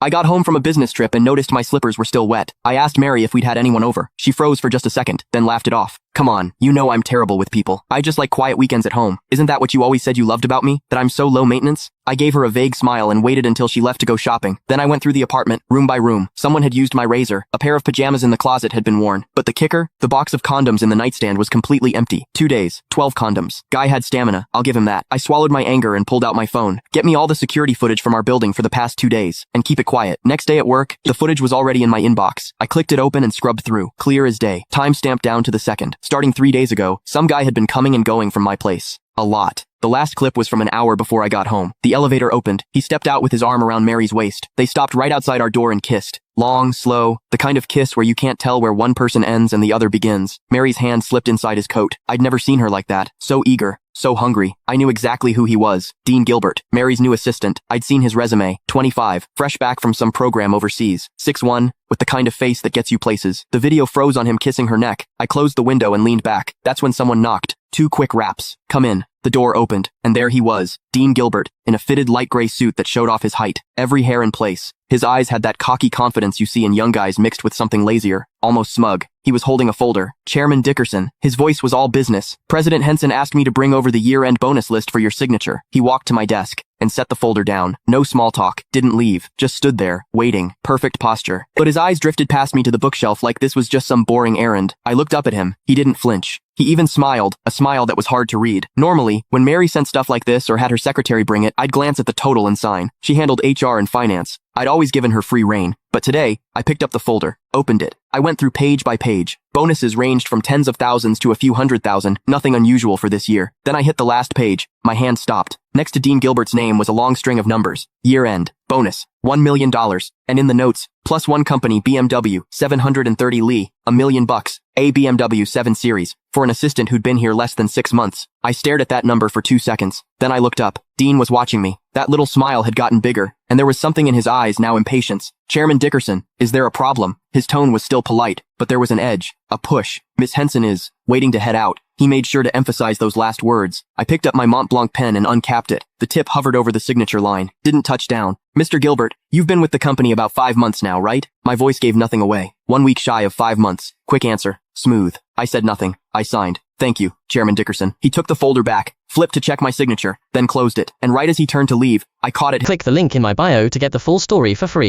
I got home from a business trip and noticed my slippers were still wet. I asked Mary if we'd had anyone over. She froze for just a second, then laughed it off. Come on, you know I'm terrible with people. I just like quiet weekends at home. Isn't that what you always said you loved about me? That I'm so low maintenance? I gave her a vague smile and waited until she left to go shopping. Then I went through the apartment, room by room. Someone had used my razor. A pair of pajamas in the closet had been worn. But the kicker? The box of condoms in the nightstand was completely empty. 2 days, 12 condoms. Guy had stamina, I'll give him that. I swallowed my anger and pulled out my phone. Get me all the security footage from our building for the past 2 days. And keep it quiet. Next day at work, the footage was already in my inbox. I clicked it open and scrubbed through. Clear as day. Time stamped down to the second. Starting 3 days ago, some guy had been coming and going from my place. A lot. The last clip was from an hour before I got home. The elevator opened. He stepped out with his arm around Mary's waist. They stopped right outside our door and kissed. Long, slow, the kind of kiss where you can't tell where one person ends and the other begins. Mary's hand slipped inside his coat. I'd never seen her like that. So eager. So hungry. I knew exactly who he was. Dean Gilbert, Mary's new assistant. I'd seen his resume. 25, fresh back from some program overseas. 6'1", with the kind of face that gets you places. The video froze on him kissing her neck. I closed the window and leaned back. That's when someone knocked. 2 quick raps. Come in. The door opened, and there he was, Dean Gilbert, in a fitted light gray suit that showed off his height, every hair in place. His eyes had that cocky confidence you see in young guys mixed with something lazier, almost smug. He was holding a folder. Chairman Dickerson. His voice was all business. President Henson asked me to bring over the year-end bonus list for your signature. He walked to my desk and set the folder down. No small talk. Didn't leave. Just stood there, waiting. Perfect posture. But his eyes drifted past me to the bookshelf like this was just some boring errand. I looked up at him. He didn't flinch. He even smiled, a smile that was hard to read. Normally, when Mary sent stuff like this or had her secretary bring it, I'd glance at the total and sign. She handled HR and finance. I'd always given her free rein. But today, I picked up the folder, opened it. I went through page by page. Bonuses ranged from tens of thousands to a few 100,000, nothing unusual for this year. Then I hit the last page. My hand stopped. Next to Dean Gilbert's name was a long string of numbers. Year end. Bonus. $1 million. And in the notes, +1 company BMW, 730 Lee, $1 million. A BMW 7 Series, for an assistant who'd been here less than 6 months. I stared at that number for 2 seconds. Then I looked up. Dean was watching me. That little smile had gotten bigger, and there was something in his eyes, now impatience. Chairman Dickerson, is there a problem? His tone was still polite, but there was an edge, a push. Miss Henson is waiting to head out. He made sure to emphasize those last words. I picked up my Mont Blanc pen and uncapped it. The tip hovered over the signature line. Didn't touch down. Mr. Gilbert, you've been with the company about 5 months now, right? My voice gave nothing away. 1 week shy of 5 months. Quick answer. Smooth. I said nothing. I signed. Thank you, Chairman Dickerson. He took the folder back, flipped to check my signature, then closed it. And right as he turned to leave, I caught it. Click the link in my bio to get the full story for free.